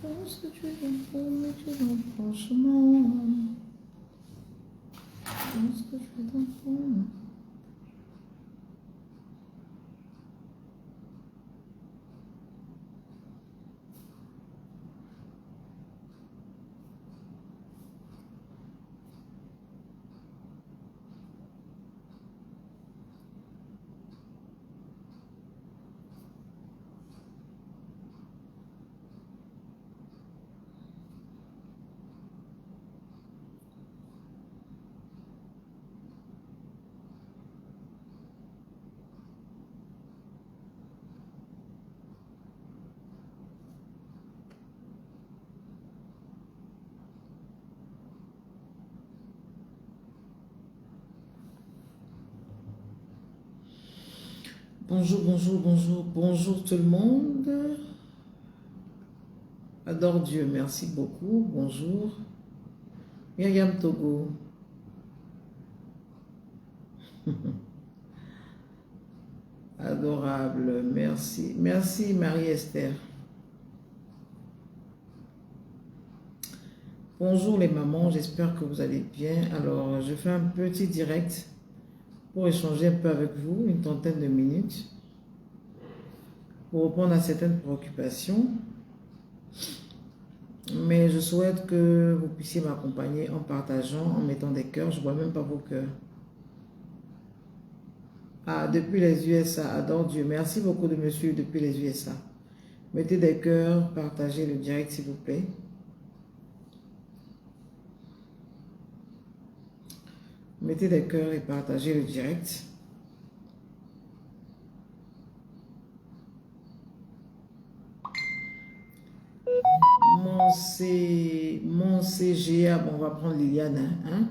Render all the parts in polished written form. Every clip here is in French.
pense que tu es bon pour mais tu es dans franchement. Je pense que tu es dans bon. Bonjour, bonjour, bonjour, bonjour tout le monde. Adore Dieu, merci beaucoup. Bonjour. Myriam Togo. Adorable, merci. Merci Marie-Esther. Bonjour les mamans, j'espère que vous allez bien. Alors, je fais un petit direct pour échanger un peu avec vous, une trentaine de minutes, pour répondre à certaines préoccupations. Mais je souhaite que vous puissiez m'accompagner en partageant, en mettant des cœurs. Je ne vois même pas vos cœurs. Ah, depuis les USA, adore Dieu. Merci beaucoup de me suivre depuis les USA. Mettez des cœurs, partagez le direct s'il vous plaît. Mettez des cœurs et partagez le direct. Mon CGA, bon, on va prendre Liliane. Hein?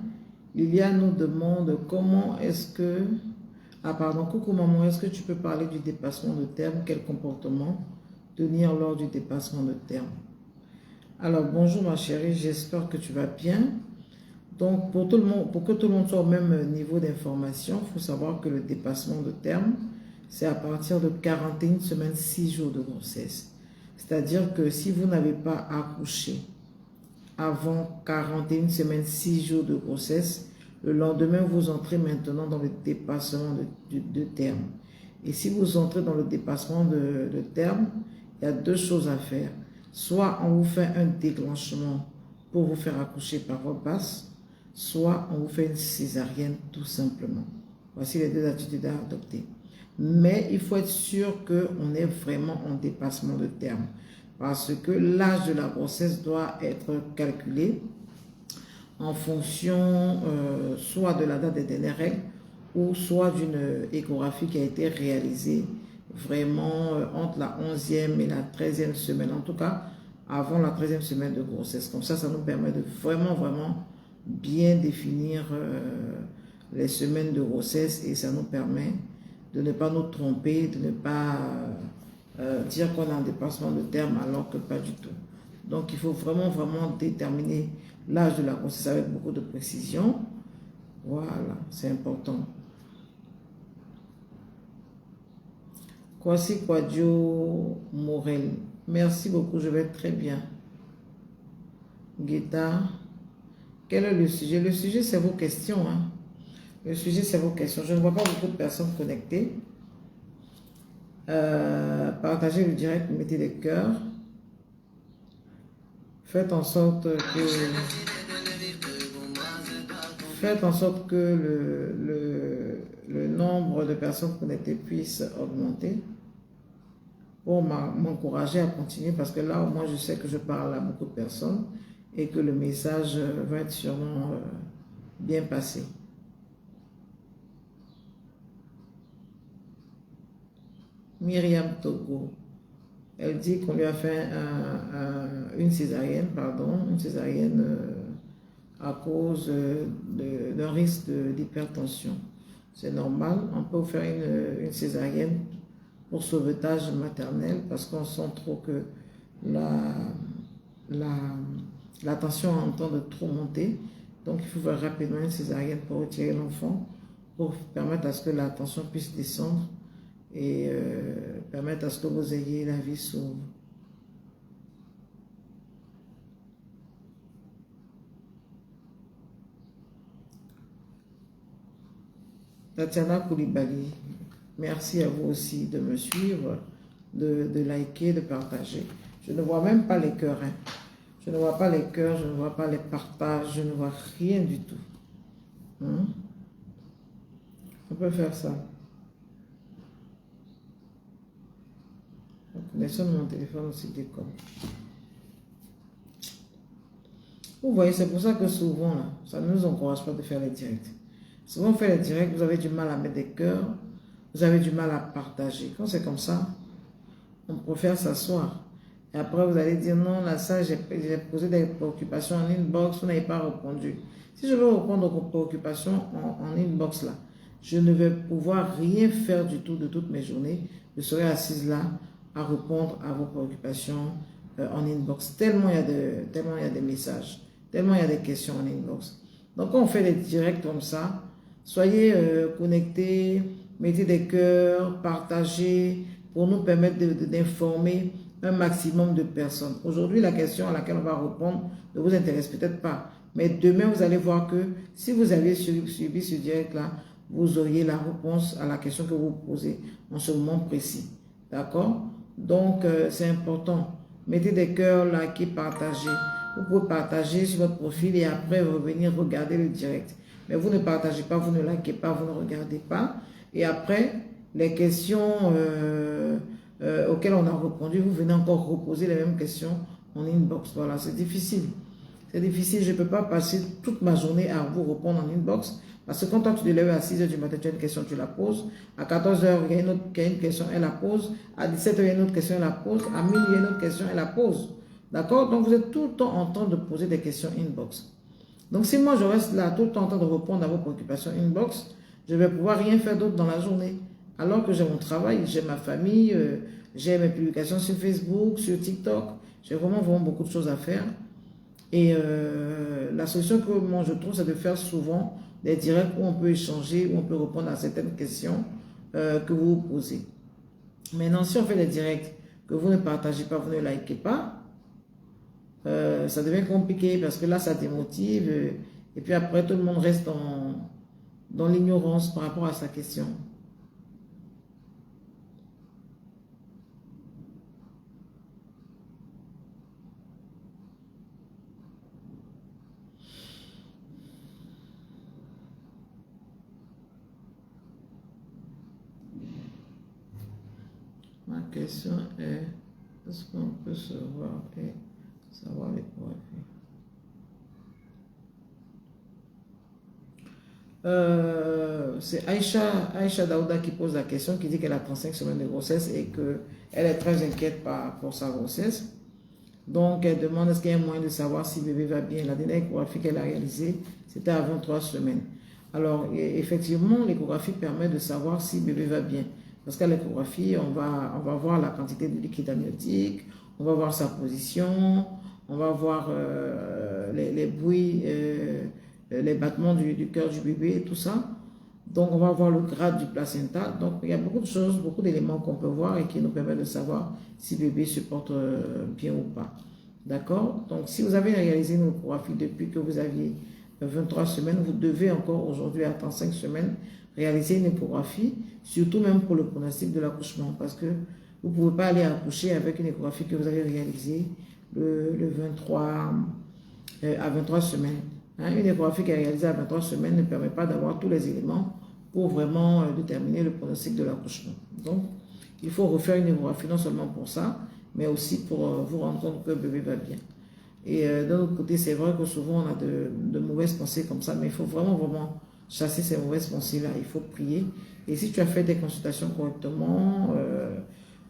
Liliane nous demande comment est-ce que... Ah pardon, coucou maman, est-ce que tu peux parler du dépassement de terme? Quel comportement tenir lors du dépassement de terme? Alors bonjour ma chérie, j'espère que tu vas bien. Donc pour tout le monde, pour que tout le monde soit au même niveau d'information, il faut savoir que le dépassement de terme, c'est à partir de 41 semaines, 6 jours de grossesse. C'est-à-dire que si vous n'avez pas accouché avant 41 semaines, 6 jours de grossesse, le lendemain, vous entrez maintenant dans le dépassement de terme. Et si vous entrez dans le dépassement de terme, il y a deux choses à faire. Soit on vous fait un déclenchement pour vous faire accoucher par voie basse, soit on vous fait une césarienne tout simplement. Voici les deux attitudes à adopter. Mais il faut être sûr qu'on est vraiment en dépassement de terme. Parce que l'âge de la grossesse doit être calculé en fonction soit de la date des dernières règles ou soit d'une échographie qui a été réalisée vraiment entre la 11e et la 13e semaine. En tout cas, avant la 13e semaine de grossesse. Comme ça nous permet de vraiment bien définir les semaines de grossesse et ça nous permet de ne pas nous tromper, de ne pas dire qu'on a un dépassement de terme alors que pas du tout. Donc il faut vraiment déterminer l'âge de la grossesse avec beaucoup de précision. Voilà, c'est important. Kwasi Kwadjo Morel, merci beaucoup, je vais très bien. Guetta, quel est le sujet? Le sujet, c'est vos questions. Hein? Le sujet, c'est vos questions. Je ne vois pas beaucoup de personnes connectées. Partagez le direct, mettez des cœurs. Faites en sorte que le nombre de personnes connectées puisse augmenter pour m'encourager à continuer parce que là, au moins, je sais que je parle à beaucoup de personnes et que le message va être sûrement bien passé. Myriam Togo, elle dit qu'on lui a fait une césarienne, à cause d'un risque d'hypertension. C'est normal, on peut faire une césarienne pour sauvetage maternel parce qu'on sent trop que la tension est en train de trop monter. Donc il faut faire rapidement une césarienne pour retirer l'enfant, pour permettre à ce que la tension puisse descendre et permettre à ce que vous ayez la vie sauve. Tatiana Koulibaly, merci à vous aussi de me suivre, de liker, de partager. Je ne vois même pas les cœurs. Hein. Je ne vois pas les cœurs, je ne vois pas les partages, je ne vois rien du tout. Hein? On peut faire ça. La connexion de mon téléphone aussi déconne. Vous voyez, c'est pour ça que souvent, là, ça ne nous encourage pas de faire les directs. Souvent, on fait les directs, vous avez du mal à mettre des cœurs, vous avez du mal à partager. Quand c'est comme ça, on préfère s'asseoir. Et après, vous allez dire, non, là, ça, j'ai posé des préoccupations en inbox, vous n'avez pas répondu. Si je veux répondre aux préoccupations en inbox, là, je ne vais pouvoir rien faire du tout de toutes mes journées. Je serai assise là à répondre à vos préoccupations en inbox. Tellement il y a des messages, tellement il y a des questions en inbox. Donc, quand on fait des directs comme ça, soyez connectés, mettez des cœurs, partagez pour nous permettre d'informer un maximum de personnes. Aujourd'hui, la question à laquelle on va répondre ne vous intéresse peut-être pas. Mais demain, vous allez voir que si vous avez suivi ce direct-là, vous auriez la réponse à la question que vous posez en ce moment précis. D'accord? Donc, c'est important. Mettez des cœurs, likez, partagez. Vous pouvez partager sur votre profil et après revenir regarder le direct. Mais vous ne partagez pas, vous ne likez pas, vous ne regardez pas. Et après, les questions auxquelles on a répondu, vous venez encore reposer les mêmes questions en inbox. Voilà, c'est difficile. C'est difficile, je ne peux pas passer toute ma journée à vous répondre en inbox. Parce que quand toi, tu te lèves à 6 h du matin, tu as une question, tu la poses. À 14 h, il y a une question, elle la pose. À 17 h, il y a une autre question, elle la pose. À minuit, il y a une autre question, elle la pose. D'accord? Donc, vous êtes tout le temps en train de poser des questions inbox. Donc, si moi, je reste là tout le temps en train de répondre à vos préoccupations inbox, je ne vais pouvoir rien faire d'autre dans la journée. Alors que j'ai mon travail, j'ai ma famille, j'ai mes publications sur Facebook, sur TikTok. J'ai vraiment beaucoup de choses à faire. Et la solution que moi je trouve, c'est de faire souvent des directs où on peut échanger, où on peut répondre à certaines questions que vous vous posez. Maintenant, si on fait des directs que vous ne partagez pas, vous ne likez pas, ça devient compliqué parce que là, ça démotive. Et puis après, tout le monde reste dans l'ignorance par rapport à sa question. Ma question est, est-ce qu'on peut se voir et savoir les profils? C'est Aïcha Daouda qui pose la question, qui dit qu'elle a 35 semaines de grossesse et qu'elle est très inquiète pour sa grossesse. Donc, elle demande est-ce qu'il y a un moyen de savoir si le bébé va bien. La dernière échographie qu'elle a réalisée, c'était à 23 semaines. Alors, effectivement, l'échographie permet de savoir si le bébé va bien. Parce qu'à l'échographie, on va voir la quantité de liquide amniotique, on va voir sa position, on va voir les bruits, les battements du cœur du bébé, tout ça. Donc, on va voir le grade du placenta. Donc, il y a beaucoup de choses, beaucoup d'éléments qu'on peut voir et qui nous permettent de savoir si le bébé se porte bien ou pas. D'accord? Donc, si vous avez réalisé une échographie depuis que vous aviez 23 semaines, vous devez encore aujourd'hui, à 35 semaines, réaliser une échographie, surtout même pour le pronostic de l'accouchement, parce que vous ne pouvez pas aller accoucher avec une échographie que vous avez réalisée le 23, à 23 semaines. Hein, une échographie qui est réalisée à 23 semaines ne permet pas d'avoir tous les éléments pour vraiment déterminer le pronostic de l'accouchement. Donc, il faut refaire une échographie non seulement pour ça, mais aussi pour vous rendre compte que le bébé va bien. Et d'un autre côté, c'est vrai que souvent on a de mauvaises pensées comme ça, mais il faut vraiment chasser ces mauvaises pensées-là. Il faut prier. Et si tu as fait des consultations correctement,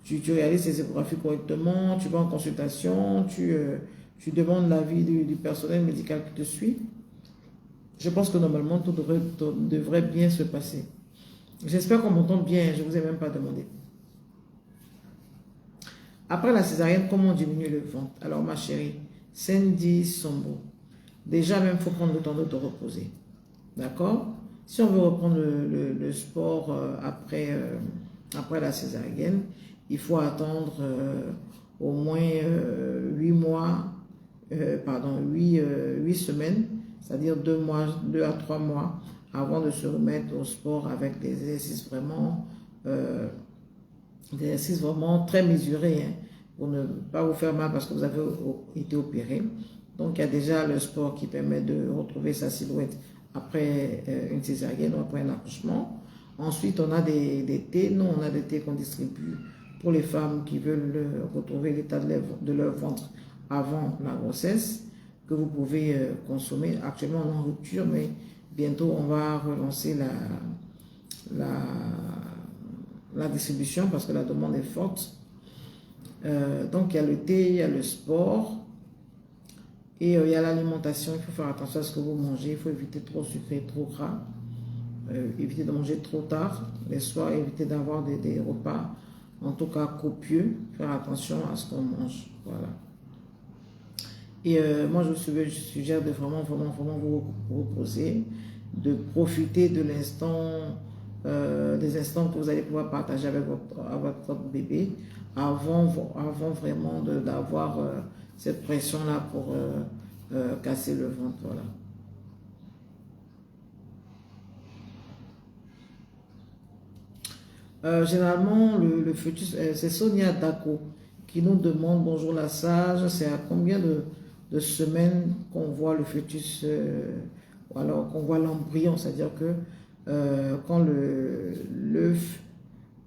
tu réalises tes échographies correctement, tu vas en consultation, tu demandes l'avis du personnel médical qui te suit, je pense que normalement tout devrait bien se passer. J'espère qu'on m'entend bien, je ne vous ai même pas demandé. Après la césarienne, comment diminuer le ventre? Alors ma chérie, Sandy Sombo, déjà même il faut prendre le temps de te reposer. D'accord? Si on veut reprendre le sport après la césarienne, il faut attendre au moins 8 mois, 8 semaines, c'est-à-dire 2 à 3 mois avant de se remettre au sport avec des exercices vraiment très mesurés, hein, pour ne pas vous faire mal parce que vous avez été opéré. Donc, il y a déjà le sport qui permet de retrouver sa silhouette après une césarienne ou après un accouchement. Ensuite, on a des thés. Nous, on a des thés qu'on distribue pour les femmes qui veulent retrouver l'état de leur ventre avant la grossesse, que vous pouvez consommer. Actuellement, on est en rupture, mais bientôt, on va relancer la distribution parce que la demande est forte. Donc, il y a le thé, il y a le sport et il y a l'alimentation. Il faut faire attention à ce que vous mangez. Il faut éviter trop sucré, trop gras. Éviter de manger trop tard les soirs, éviter d'avoir des repas, en tout cas copieux. Faire attention à ce qu'on mange. Voilà. Et moi, je vous suggère de vraiment vous reposer, de profiter de l'instant, des instants que vous allez pouvoir partager avec votre bébé avant vraiment d'avoir cette pression-là pour casser le ventre. Voilà. Généralement, le fœtus, c'est Sonia Dako qui nous demande, bonjour la sage, c'est à combien de semaines qu'on voit le fœtus, ou alors qu'on voit l'embryon, c'est-à-dire que quand l'œuf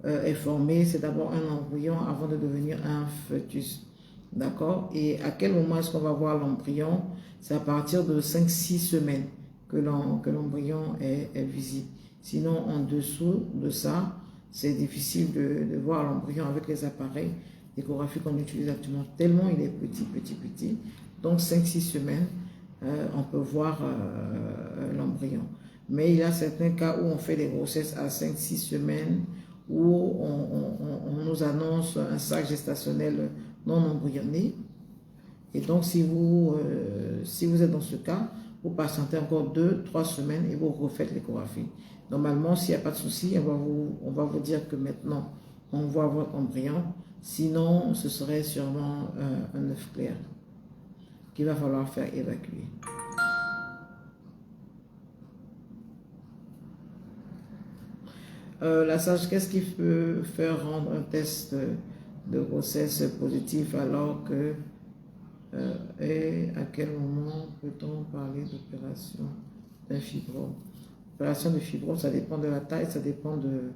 est formé, c'est d'abord un embryon avant de devenir un fœtus. D'accord? Et à quel moment est-ce qu'on va voir l'embryon? C'est à partir de 5-6 semaines que l'embryon est visible. Sinon, en dessous de ça, c'est difficile de voir l'embryon avec les appareils d'échographie qu'on utilise actuellement, tellement il est petit. Donc 5-6 semaines, on peut voir l'embryon. Mais il y a certains cas où on fait des grossesses à 5-6 semaines, où on nous annonce un sac gestationnel non embryonné. Et donc si vous êtes dans ce cas, vous patientez encore 2-3 semaines et vous refaites l'échographie. Normalement, s'il n'y a pas de souci, on va vous dire que maintenant, on voit votre embryon. Sinon, ce serait sûrement un œuf clair qu'il va falloir faire évacuer. La sage, qu'est-ce qui peut faire rendre un test de grossesse positif alors que et à quel moment peut-on parler d'opération d'un fibrome? L'opération de fibrome, ça dépend de la taille, ça dépend de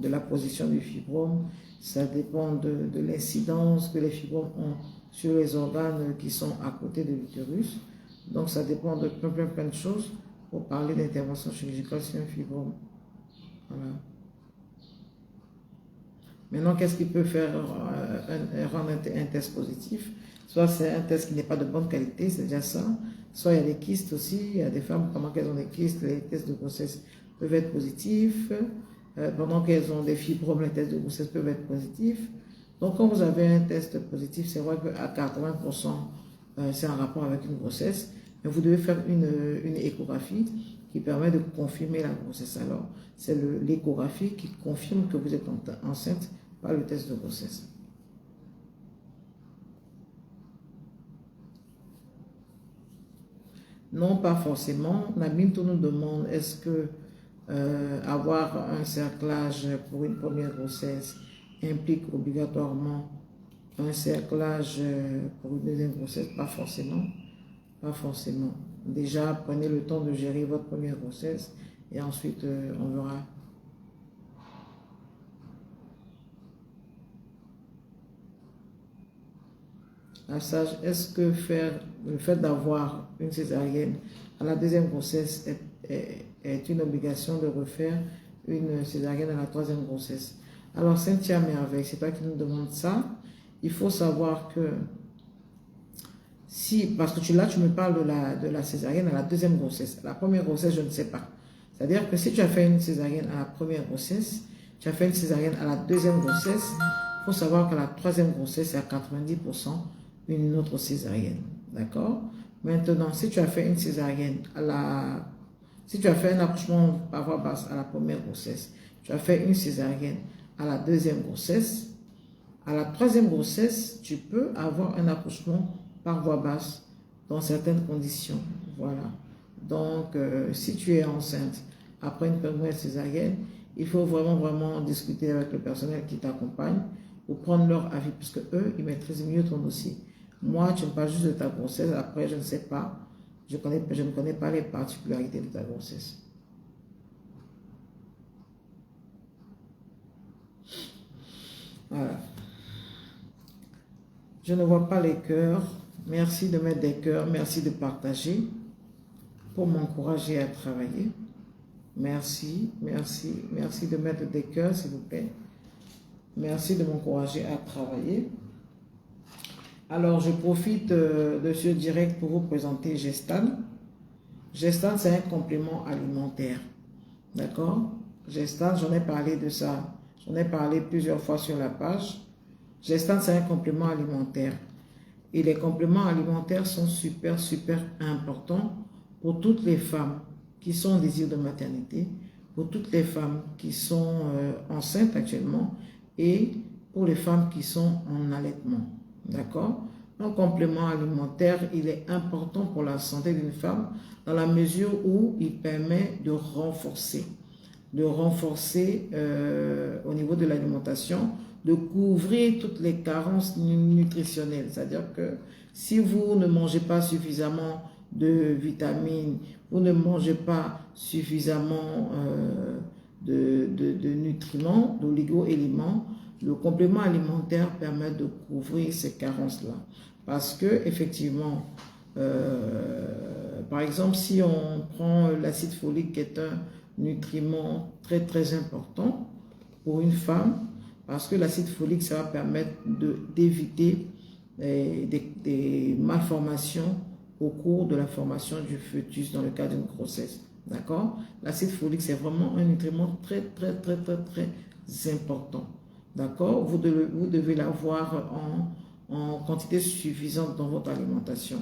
la position du fibrome, ça dépend de l'incidence que les fibromes ont sur les organes qui sont à côté de l'utérus. Donc ça dépend de plein de choses pour parler d'intervention chirurgicale sur un fibrome. Voilà. Maintenant, qu'est-ce qui peut faire rendre un test positif? Soit c'est un test qui n'est pas de bonne qualité, c'est déjà ça. Soit il y a des kystes aussi, il y a des femmes, pendant qu'elles ont des kystes, les tests de grossesse peuvent être positifs. Pendant qu'elles ont des fibromes, les tests de grossesse peuvent être positifs. Donc, quand vous avez un test positif, c'est vrai qu'à 80%, c'est en rapport avec une grossesse. Mais vous devez faire une échographie qui permet de confirmer la grossesse. Alors, c'est l'échographie qui confirme que vous êtes enceinte par le test de grossesse. Non, pas forcément. Naminto nous demande, est-ce que avoir un cerclage pour une première grossesse implique obligatoirement un cerclage pour une deuxième grossesse? Pas forcément. Pas forcément. Déjà, prenez le temps de gérer votre première grossesse et ensuite on verra. La sage, est-ce que le fait d'avoir une césarienne à la deuxième grossesse est une obligation de refaire une césarienne à la troisième grossesse? Alors, Cynthia Merveille, c'est toi qui nous demande ça. Il faut savoir que parce que là, tu me parles de la césarienne à la deuxième grossesse. La première grossesse, je ne sais pas. C'est-à-dire que si tu as fait une césarienne à la première grossesse, tu as fait une césarienne à la deuxième grossesse, il faut savoir qu'à la troisième grossesse, c'est à 90% une autre césarienne. D'accord? Maintenant, si tu as fait une césarienne si tu as fait un accouchement par voie basse à la première grossesse, tu as fait une césarienne à la deuxième grossesse, à la troisième grossesse, tu peux avoir un accouchement par voie basse dans certaines conditions. Voilà. Donc, si tu es enceinte après une première césarienne, il faut vraiment discuter avec le personnel qui t'accompagne pour prendre leur avis, puisque eux, ils maîtrisent mieux ton dossier. Moi, tu me parles juste de ta grossesse. Après, je ne sais pas. Je ne connais pas les particularités de ta grossesse. Voilà. Je ne vois pas les cœurs. Merci de mettre des cœurs. Merci de partager pour m'encourager à travailler. Merci de mettre des cœurs, s'il vous plaît. Merci de m'encourager à travailler. Alors, je profite de ce direct pour vous présenter Gestan. Gestan, c'est un complément alimentaire. D'accord? Gestan, j'en ai parlé de ça. J'en ai parlé plusieurs fois sur la page. Gestan, c'est un complément alimentaire. Et les compléments alimentaires sont super importants pour toutes les femmes qui sont en désir de maternité, pour toutes les femmes qui sont enceintes actuellement et pour les femmes qui sont en allaitement. D'accord? Un complément alimentaire, il est important pour la santé d'une femme dans la mesure où il permet de renforcer au niveau de l'alimentation, de couvrir toutes les carences nutritionnelles. C'est-à-dire que si vous ne mangez pas suffisamment de vitamines, vous ne mangez pas suffisamment de nutriments, d'oligo-éléments, le complément alimentaire permet de couvrir ces carences-là. Parce que, effectivement, par exemple, si on prend l'acide folique, qui est un nutriment très important pour une femme, parce que l'acide folique, ça va permettre d'éviter des malformations au cours de la formation du fœtus dans le cas d'une grossesse. D'accord? L'acide folique, c'est vraiment un nutriment très important. D'accord? Vous devez l'avoir en quantité suffisante dans votre alimentation.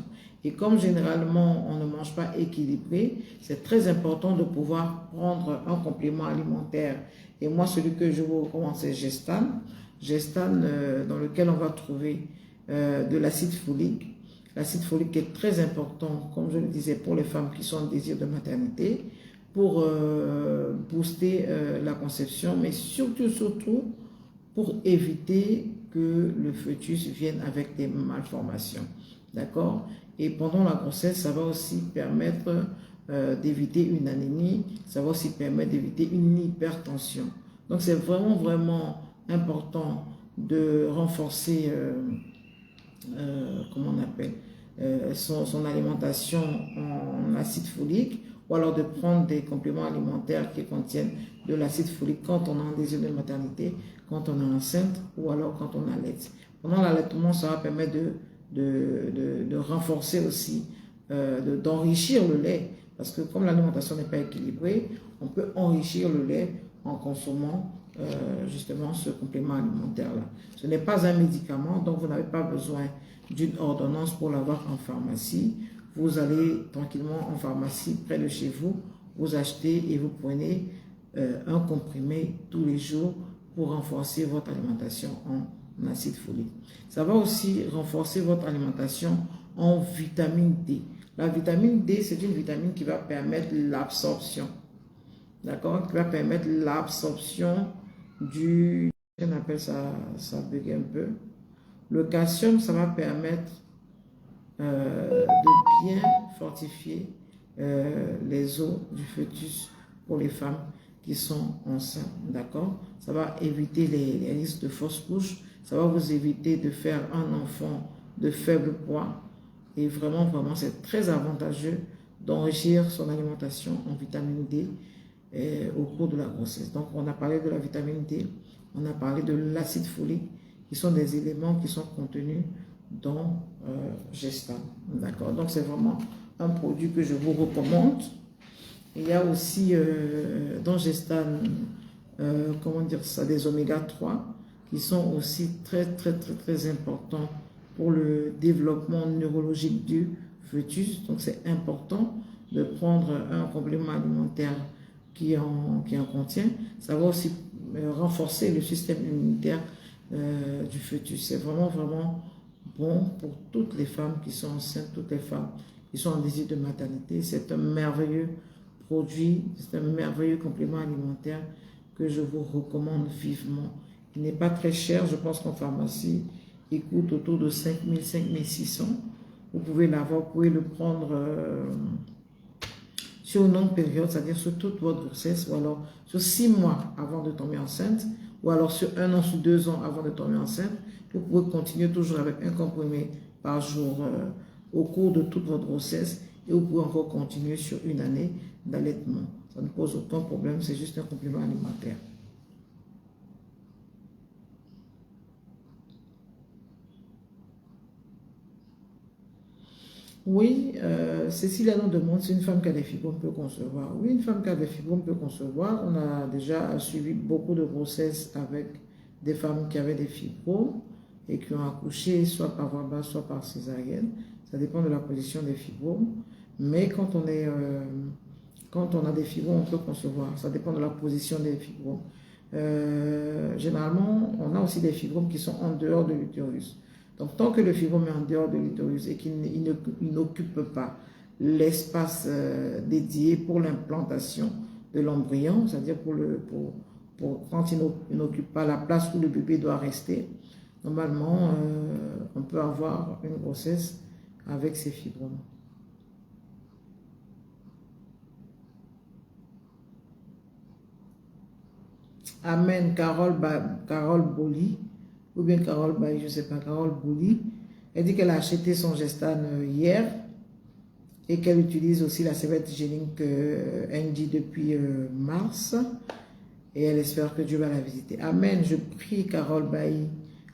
Et comme généralement, on ne mange pas équilibré, c'est très important de pouvoir prendre un complément alimentaire. Et moi, celui que je vous recommande, c'est Gestan. Gestan, dans lequel on va trouver de l'acide folique. L'acide folique est très important, comme je le disais, pour les femmes qui sont en désir de maternité, pour booster la conception, mais surtout, pour éviter que le fœtus vienne avec des malformations. D'accord? Et pendant la grossesse, ça va aussi permettre d'éviter une anémie, ça va aussi permettre d'éviter une hypertension. Donc, c'est vraiment important de renforcer, comment on appelle, son alimentation en acide folique, ou alors de prendre des compléments alimentaires qui contiennent de l'acide folique quand on a un désir de maternité, quand on est enceinte ou alors quand on allaite. Pendant l'allaitement, ça va permettre de renforcer aussi, d'enrichir le lait, parce que comme l'alimentation n'est pas équilibrée, on peut enrichir le lait en consommant justement ce complément alimentaire-là. Ce n'est pas un médicament, donc vous n'avez pas besoin d'une ordonnance pour l'avoir en pharmacie. Vous allez tranquillement en pharmacie près de chez vous, vous achetez et vous prenez un comprimé tous les jours pour renforcer votre alimentation en acide folique. Ça va aussi renforcer votre alimentation en vitamine D. La vitamine D, c'est une vitamine qui va permettre l'absorption. D'accord? Qui va permettre l'absorption on appelle ça, ça bug un peu. Le calcium, ça va permettre de bien fortifier les os du fœtus pour les femmes qui sont enceintes, d'accord? Ça va éviter les risques de fausse couche, ça va vous éviter de faire un enfant de faible poids et vraiment, c'est très avantageux d'enrichir son alimentation en vitamine D au cours de la grossesse. Donc, on a parlé de la vitamine D, on a parlé de l'acide folique, qui sont des éléments qui sont contenus dans Gestan. D'accord? Donc, c'est vraiment un produit que je vous recommande. Il y a aussi dans Gestan, comment dire ça, des oméga 3 qui sont aussi très importants pour le développement neurologique du fœtus. Donc, c'est important de prendre un complément alimentaire qui en contient. Ça va aussi renforcer le système immunitaire du fœtus. C'est vraiment bon pour toutes les femmes qui sont enceintes, toutes les femmes ils sont en désir de maternité. C'est un merveilleux produit, c'est un merveilleux complément alimentaire que je vous recommande vivement. Il n'est pas très cher, je pense qu'en pharmacie, il coûte autour de 5 000, 5 600. Vous pouvez l'avoir, vous pouvez le prendre sur une longue période, c'est-à-dire sur toute votre grossesse, ou alors sur 6 mois avant de tomber enceinte, ou alors sur 1 an, sur 2 ans avant de tomber enceinte. Vous pouvez continuer toujours avec un comprimé par jour au cours de toute votre grossesse, et vous pouvez encore continuer sur 1 année d'allaitement. Ça ne pose aucun problème, c'est juste un complément alimentaire. Oui, Cécilia nous demande si une femme qui a des fibromes peut concevoir. Oui, une femme qui a des fibromes peut concevoir. On a déjà suivi beaucoup de grossesses avec des femmes qui avaient des fibromes et qui ont accouché soit par voie basse, soit par césarienne. Ça dépend de la position des fibromes. Mais quand on a des fibromes, on peut concevoir. Ça dépend de la position des fibromes. Généralement, on a aussi des fibromes qui sont en dehors de l'utérus. Donc, tant que le fibrome est en dehors de l'utérus et qu'il n'occupe pas l'espace dédié pour l'implantation de l'embryon, c'est-à-dire quand il n'occupe pas la place où le bébé doit rester, normalement, on peut avoir une grossesse avec ces fibromes. Amen, Carole Boli, ou bien Carole Baye, je ne sais pas, Carole Boli. Elle dit qu'elle a acheté son gestane hier et qu'elle utilise aussi la serviette hygiénique NG depuis mars. Et elle espère que Dieu va la visiter. Amen, je prie Carole Baye,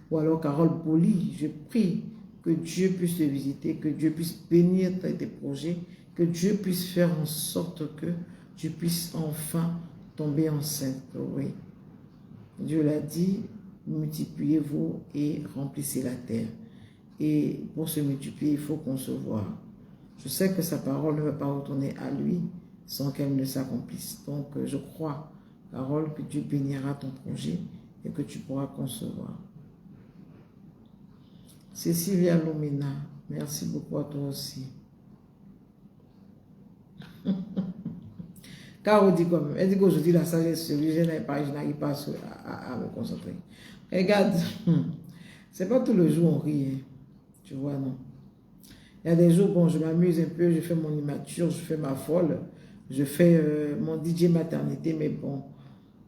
ou alors Carole Boli, je prie que Dieu puisse te visiter, que Dieu puisse bénir tes projets, que Dieu puisse faire en sorte que tu puisses enfin tomber enceinte. Oui. Dieu l'a dit, multipliez-vous et remplissez la terre. Et pour se multiplier, il faut concevoir. Je sais que sa parole ne va pas retourner à lui sans qu'elle ne s'accomplisse. Donc, je crois, Carole, que Dieu bénira ton projet et que tu pourras concevoir. Cécilia Lumina, merci beaucoup à toi aussi. Caro dit comme, elle dit qu'aujourd'hui la sagesse sur lui, je n'arrive pas à me concentrer. Regarde, c'est pas tout le jour on rit, hein. Tu vois, non. Il y a des jours, bon, je m'amuse un peu, je fais mon immature, je fais ma folle, je fais mon DJ maternité, mais bon,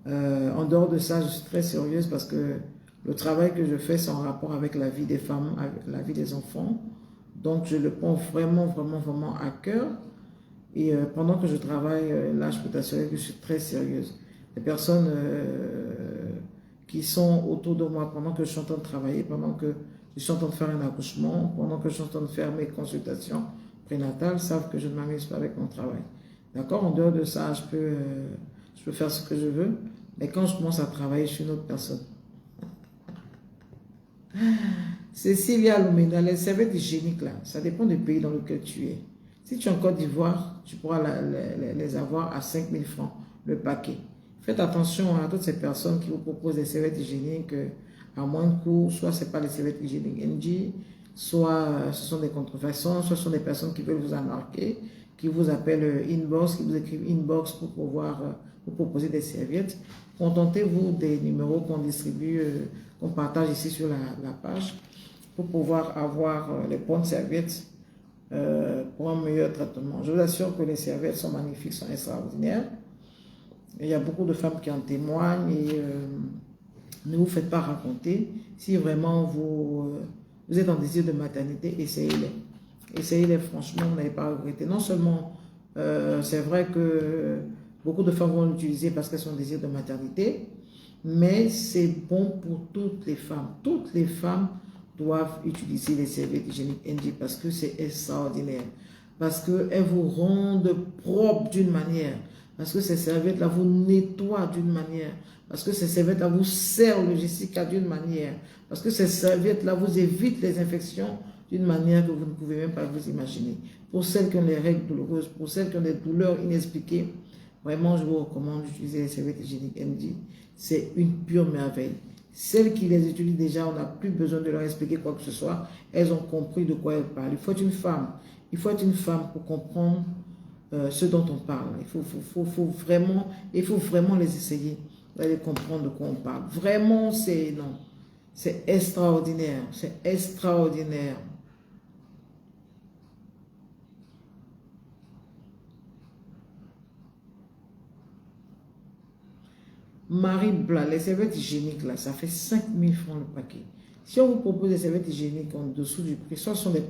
en dehors de ça, je suis très sérieuse parce que le travail que je fais, c'est en rapport avec la vie des femmes, avec la vie des enfants. Donc, je le prends vraiment, vraiment, vraiment à cœur. Et pendant que je travaille, là, je peux t'assurer que je suis très sérieuse. Les personnes qui sont autour de moi pendant que je suis en train de travailler, pendant que je suis en train de faire un accouchement, pendant que je suis en train de faire mes consultations prénatales, savent que je ne m'amuse pas avec mon travail. D'accord? En dehors de ça, je peux faire ce que je veux. Mais quand je commence à travailler, je suis une autre personne. Cécilia Lumina, les serviettes hygiéniques, là, ça dépend du pays dans lequel tu es. Si tu es en Côte d'Ivoire, tu pourras les avoir à 5 000 francs le paquet. Faites attention à toutes ces personnes qui vous proposent des serviettes hygiéniques à moins de coût. Soit ce n'est pas les serviettes hygiéniques NG, soit ce sont des contrefaçons, soit ce sont des personnes qui veulent vous embarquer, qui vous appellent inbox, qui vous écrivent inbox pour pouvoir vous proposer des serviettes. Contentez-vous des numéros qu'on distribue, qu'on partage ici sur la page pour pouvoir avoir les bonnes serviettes pour un meilleur traitement. Je vous assure que les serviettes sont magnifiques, sont extraordinaires. Il y a beaucoup de femmes qui en témoignent et ne vous faites pas raconter. Si vraiment vous êtes en désir de maternité, essayez-les. Essayez-les, franchement, vous n'allez pas regretter. Non seulement, c'est vrai que beaucoup de femmes vont l'utiliser parce qu'elles sont en désir de maternité, mais c'est bon pour toutes les femmes. Toutes les femmes doivent utiliser les serviettes hygiéniques NG parce que c'est extraordinaire. Parce qu'elles vous rendent propre d'une manière. Parce que ces serviettes-là vous nettoient d'une manière. Parce que ces serviettes-là vous serrent le Jessica d'une manière. Parce que ces serviettes-là vous évitent les infections d'une manière que vous ne pouvez même pas vous imaginer. Pour celles qui ont les règles douloureuses, pour celles qui ont des douleurs inexpliquées, vraiment, je vous recommande d'utiliser les serviettes hygiéniques NG. C'est une pure merveille. Celles qui les utilisent déjà, on n'a plus besoin de leur expliquer quoi que ce soit. Elles ont compris de quoi elles parlent. Il faut être une femme Il faut être une femme pour comprendre ce dont on parle. Il faut vraiment les essayer. Vous allez comprendre de quoi on parle. Vraiment, c'est non. C'est extraordinaire. C'est extraordinaire. Marie Blas, les serviettes hygiéniques, là, ça fait 5000 francs le paquet. Si on vous propose des serviettes hygiéniques en dessous du prix, soit ce sont des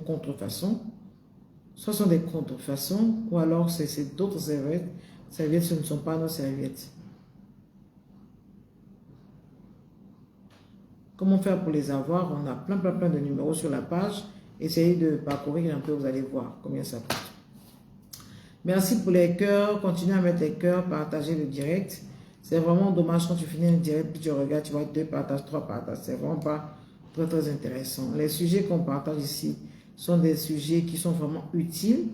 contrefaçons, ou alors c'est d'autres serviettes. Serviettes, ce ne sont pas nos serviettes. Comment faire pour les avoir? On a plein de numéros sur la page. Essayez de parcourir un peu, vous allez voir combien ça coûte. Merci pour les cœurs. Continuez à mettre les cœurs, partagez le direct. C'est vraiment dommage quand tu finis un direct, puis tu regardes, tu vois 2 partages, 3 partages. C'est vraiment pas très intéressant. Les sujets qu'on partage ici sont des sujets qui sont vraiment utiles.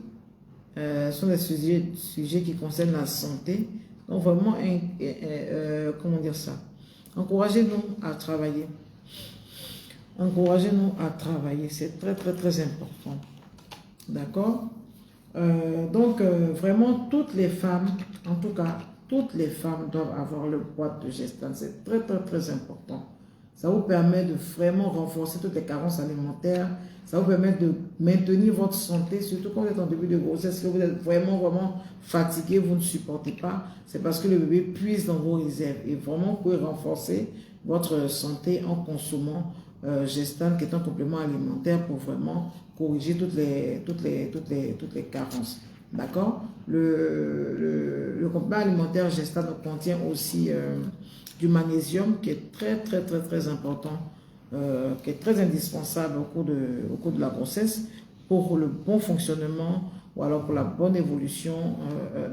Sont des sujets qui concernent la santé. Donc vraiment, comment dire ça? Encouragez-nous à travailler. Encouragez-nous à travailler. C'est très important. D'accord? Donc, vraiment, toutes les femmes, en tout cas, toutes les femmes doivent avoir le boîte de gestane. C'est très important. Ça vous permet de vraiment renforcer toutes les carences alimentaires. Ça vous permet de maintenir votre santé, surtout quand vous êtes en début de grossesse, que vous êtes vraiment fatigué, vous ne supportez pas. C'est parce que le bébé puise dans vos réserves. Et vraiment, vous pouvez renforcer votre santé en consommant gestane, qui est un complément alimentaire pour vraiment corriger toutes les carences. D'accord? Le complément alimentaire gestane contient aussi du magnésium qui est très important, qui est très indispensable au cours de la grossesse pour le bon fonctionnement ou alors pour la bonne évolution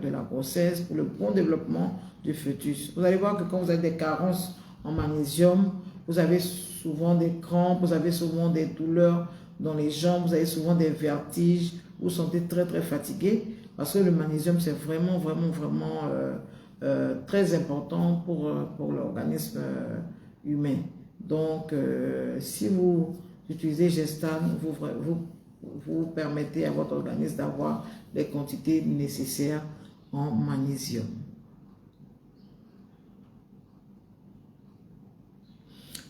de la grossesse, pour le bon développement du fœtus. Vous allez voir que quand vous avez des carences en magnésium, vous avez souvent des crampes, vous avez souvent des douleurs dans les jambes, vous avez souvent des vertiges, vous vous sentez très fatigué parce que le magnésium c'est vraiment très important pour l'organisme humain. Donc, si vous utilisez gestane, vous permettez à votre organisme d'avoir les quantités nécessaires en magnésium.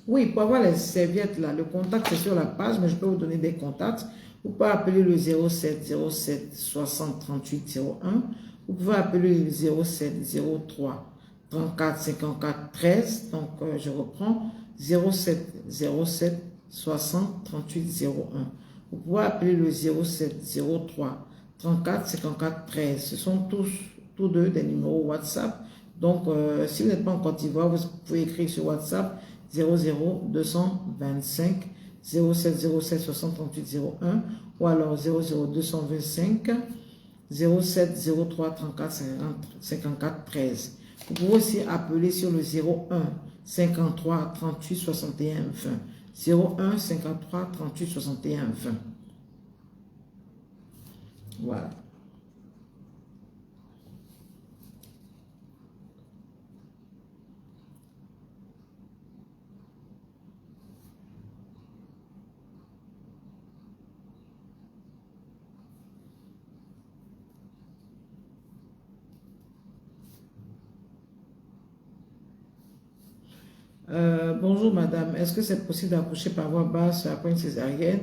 Oui, pour avoir les serviettes là, le contact c'est sur la page, mais je peux vous donner des contacts. Vous pouvez appeler le 07 60 38 01. Vous pouvez appeler le 07 03 34 54 13. Donc, je reprends 07 60 38 01. Vous pouvez appeler le 07 03 34 54 13. Ce sont tous deux des numéros WhatsApp. Donc, si vous n'êtes pas en Côte d'Ivoire, vous pouvez écrire sur WhatsApp 00 225 07 60 38 01 ou alors 00 225 07 03 34 54 13. Vous pouvez aussi appeler sur le 01 53 38 61 20. 01 53 38 61 20. Voilà. Bonjour madame, est-ce que c'est possible d'accoucher par voie basse après une césarienne?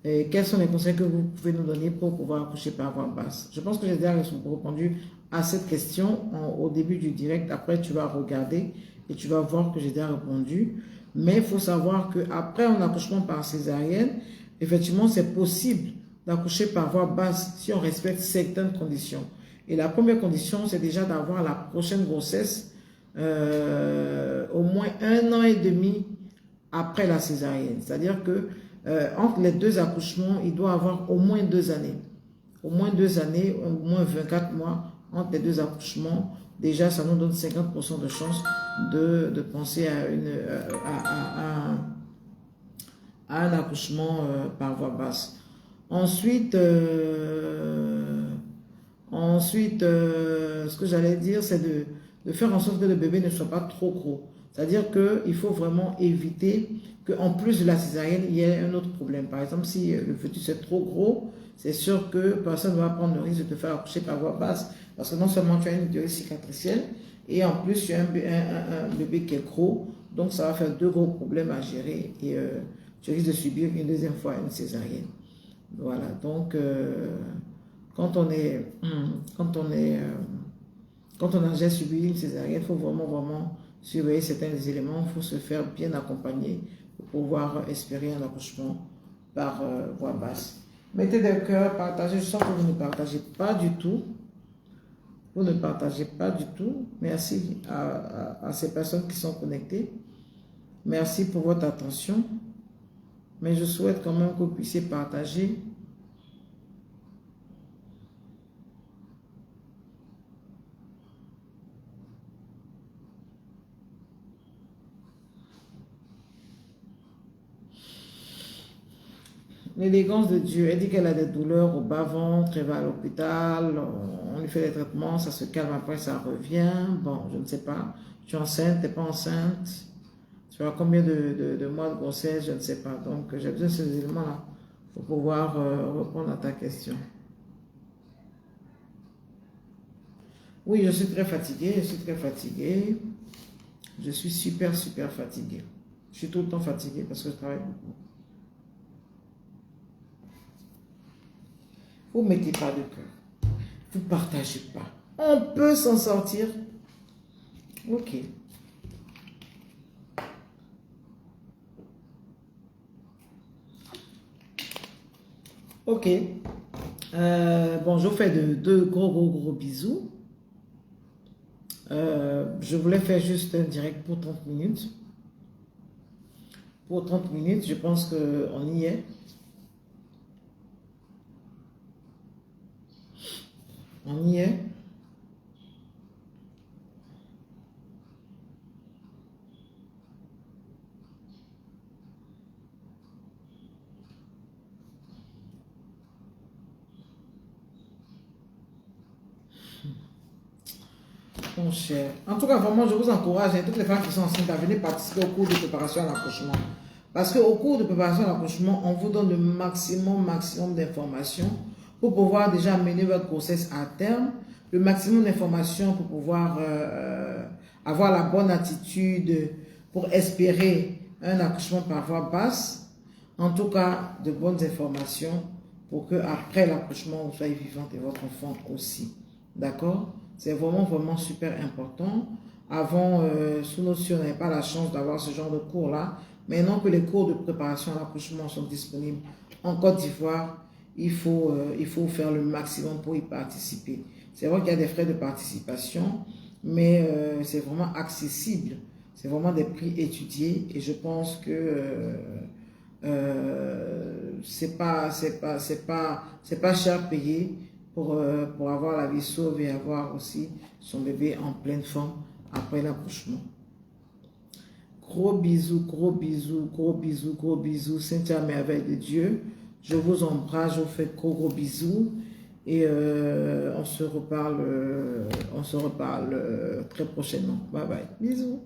Et quels sont les conseils que vous pouvez nous donner pour pouvoir accoucher par voie basse? Je pense que j'ai déjà répondu à cette question au début du direct. Après, tu vas regarder et tu vas voir que j'ai déjà répondu. Mais il faut savoir qu'après un accouchement par césarienne, effectivement, c'est possible d'accoucher par voie basse si on respecte certaines conditions. Et la première condition, c'est déjà d'avoir la prochaine grossesse au moins 1 an et demi après la césarienne. C'est-à-dire que entre les deux accouchements, il doit avoir au moins 2 années. Au moins 2 années, au moins 24 mois entre les deux accouchements. Déjà, ça nous donne 50% de chance de penser à un accouchement par voie basse. Ensuite, ce que j'allais dire, c'est de faire en sorte que le bébé ne soit pas trop gros. C'est-à-dire qu'il faut vraiment éviter qu'en plus de la césarienne, il y ait un autre problème. Par exemple, si le fœtus est trop gros, c'est sûr que personne ne va prendre le risque de te faire accoucher par voie basse. Parce que non seulement tu as une durée cicatricielle, et en plus tu as un bébé qui est gros. Donc ça va faire deux gros problèmes à gérer. Et tu risques de subir une deuxième fois une césarienne. Voilà, donc quand on a déjà subi une césarienne, il faut vraiment surveiller certains éléments. Il faut se faire bien accompagner pour pouvoir espérer un accouchement par voie basse. Mettez des cœurs, partagez. Je sens que vous ne partagez pas du tout. Vous ne partagez pas du tout. Merci à ces personnes qui sont connectées. Merci pour votre attention. Mais je souhaite quand même que vous puissiez partager. L'élégance de Dieu, elle dit qu'elle a des douleurs au bas-ventre, elle va à l'hôpital, on lui fait des traitements, ça se calme, après ça revient. Bon, je ne sais pas. Tu es enceinte, tu n'es pas enceinte. Tu as combien de mois de grossesse, je ne sais pas. Donc, j'ai besoin de ces éléments-là pour pouvoir répondre à ta question. Oui, je suis très fatiguée, Je suis super fatiguée. Je suis tout le temps fatiguée parce que je travaille beaucoup. Vous ne mettez pas de cœur. Vous ne partagez pas. On peut s'en sortir. Ok. Ok. Bon, je vous fais deux gros bisous. Je voulais faire juste un direct pour 30 minutes. Pour 30 minutes, je pense qu'on y est. On y est. Mon cher. En tout cas, vraiment, je vous encourage, toutes les femmes qui sont enceintes, à venir participer au cours de préparation à l'accouchement. Parce qu'au cours de préparation à l'accouchement, on vous donne le maximum d'informations pour pouvoir déjà mener votre grossesse à terme, le maximum d'informations pour pouvoir avoir la bonne attitude pour espérer un accouchement par voie basse. En tout cas, de bonnes informations pour que après l'accouchement, vous soyez vivante et votre enfant aussi. D'accord? C'est vraiment super important. Avant, sous nos si on n'avait pas la chance d'avoir ce genre de cours-là, maintenant que les cours de préparation à l'accouchement sont disponibles en Côte d'Ivoire, il faut faire le maximum pour y participer. C'est vrai qu'il y a des frais de participation, mais c'est vraiment accessible. C'est vraiment des prix étudiés et je pense que c'est pas cher payé pour avoir la vie sauve et avoir aussi son bébé en pleine forme après l'accouchement. Gros bisous. Cynthia, merveille de Dieu. Je vous embrasse, je vous fais gros bisous. Et on se reparle très prochainement. Bye bye. Bisous.